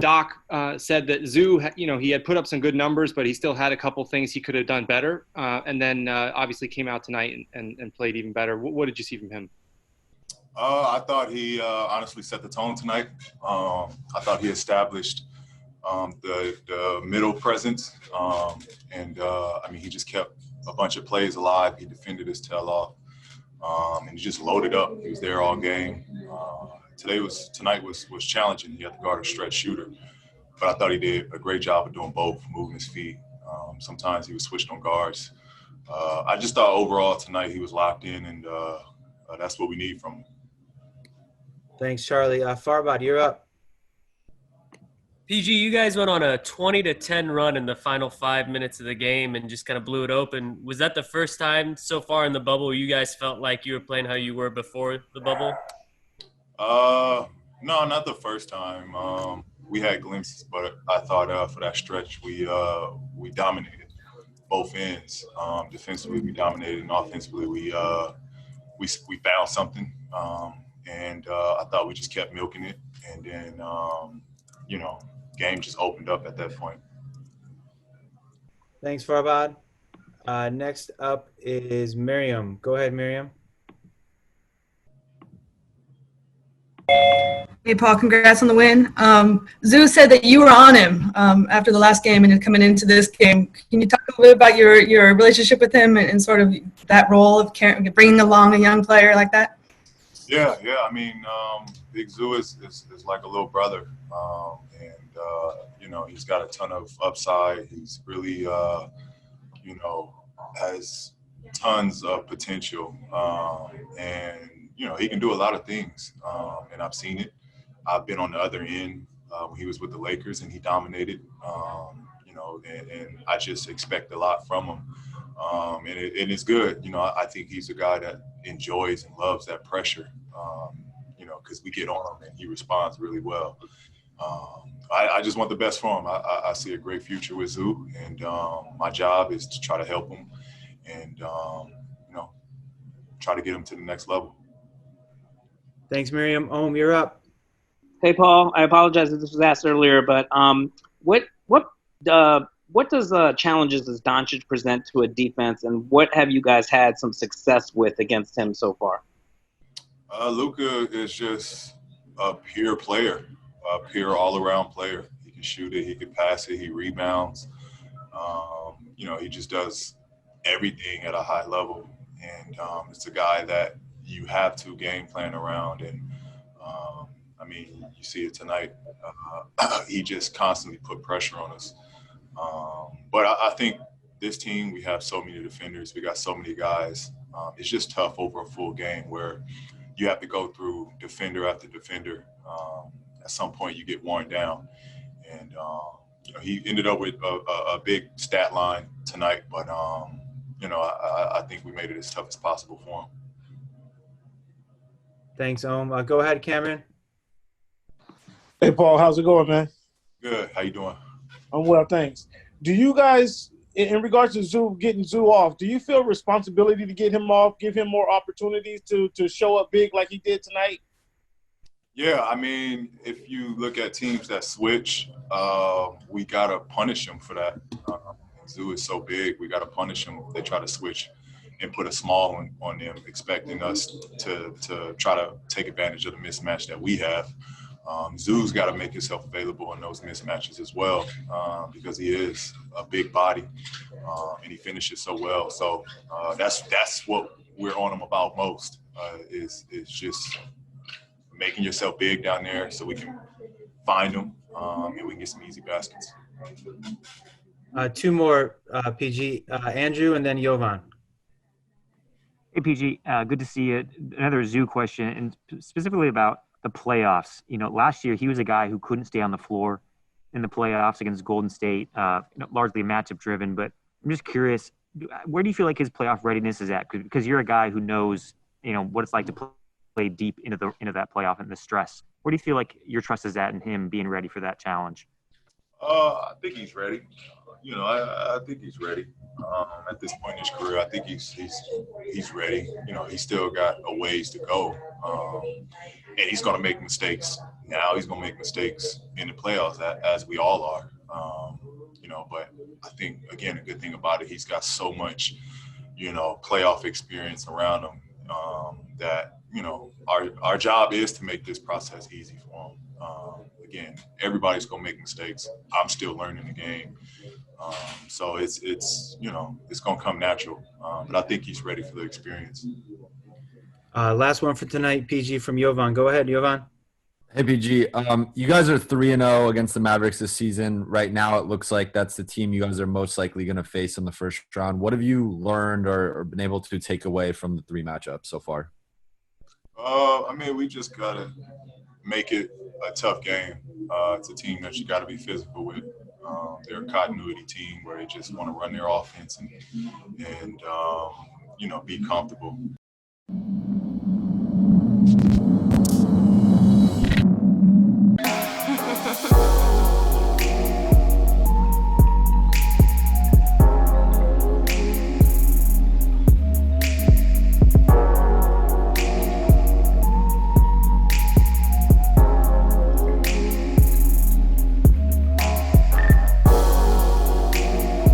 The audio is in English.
Doc said that Zoo, he had put up some good numbers, but he still had a couple things he could have done better. And then obviously came out tonight and played even better. What did you see from him? I thought he honestly set the tone tonight. I thought he established the middle presence. He just kept a bunch of plays alive. He defended his tail off. And he just loaded up. He was there all game. Tonight was challenging. He had to guard a stretch shooter, but I thought he did a great job of doing both, moving his feet. Sometimes he was switched on guards. I just thought overall tonight he was locked in, and that's what we need from him. Thanks, Charlie. Farbad, you're up. PG, you guys went on a 20-10 run in the final 5 minutes of the game and just kind of blew it open. Was that the first time so far in the bubble you guys felt like you were playing how you were before the bubble? No, not the first time. We had glimpses, but I thought for that stretch we dominated both ends. Defensively, we dominated, and offensively, we found something. I thought we just kept milking it, and then game just opened up at that point. Thanks, Farbad. Next up is Miriam. Go ahead, Miriam. Hey, Paul, congrats on the win. Zoo said that you were on him after the last game and coming into this game. Can you talk a little bit about your relationship with him and sort of that role of bringing along a young player like that? Yeah. I mean, Big Zoo is like a little brother. He's got a ton of upside. He's really, has tons of potential. He can do a lot of things. And I've seen it. I've been on the other end when he was with the Lakers and he dominated, and I just expect a lot from him. And it's good. I think he's a guy that enjoys and loves that pressure, because we get on him and he responds really well. I just want the best for him. I see a great future with Zoo, and my job is to try to help him and, try to get him to the next level. Thanks, Miriam. You're up. Hey, Paul. I apologize if this was asked earlier, but what does challenges does Doncic present to a defense, and what have you guys had some success with against him so far? Luka is just a pure player, a pure all-around player. He can shoot it, he can pass it, he rebounds. He just does everything at a high level, and it's a guy that you have to game plan around. And you see it tonight. He just constantly put pressure on us. But I think this team, we have so many defenders. We got so many guys. It's just tough over a full game where you have to go through defender after defender. At some point, you get worn down. And, he ended up with a big stat line tonight. But, I think we made it as tough as possible for him. Thanks, Go ahead, Cameron. Hey, Paul, how's it going, man? Good. How you doing? I'm well, thanks. Do you guys, in regards to getting Zoo off, do you feel responsibility to get him off, give him more opportunities to show up big like he did tonight? Yeah, if you look at teams that switch, we got to punish them for that. Zoo is so big, we got to punish them if they try to switch and put a small on them, expecting us to try to take advantage of the mismatch that we have. Zoo's got to make himself available in those mismatches as well, because he is a big body and he finishes so well. So that's what we're on him about most, is just making yourself big down there so we can find him and we can get some easy baskets. Two more, PG. Andrew and then Jovan. Hey, PG, good to see you. Another Zoo question, and specifically about the playoffs. Last year he was a guy who couldn't stay on the floor in the playoffs against Golden State, largely matchup driven. But I'm just curious, where do you feel like his playoff readiness is at? Because you're a guy who knows, what it's like to play deep into that playoff and the stress. Where do you feel like your trust is at in him being ready for that challenge? I think he's ready. I think he's ready. At this point in his career, I think he's ready. He's still got a ways to go, and he's going to make mistakes. Now he's going to make mistakes in the playoffs, as we all are. But I think again, a good thing about it, he's got so much, playoff experience around him that our job is to make this process easy for him. Again, everybody's going to make mistakes. I'm still learning the game. So it's going to come natural. But I think he's ready for the experience. Last one for tonight, PG from Jovan. Go ahead, Jovan. Hey, PG. You guys are 3-0 against the Mavericks this season. Right now, it looks like that's the team you guys are most likely going to face in the first round. What have you learned or been able to take away from the 3 matchups so far? We just got to make it a tough game. It's a team that you got to be physical with. They're a continuity team where they just want to run their offense and be comfortable.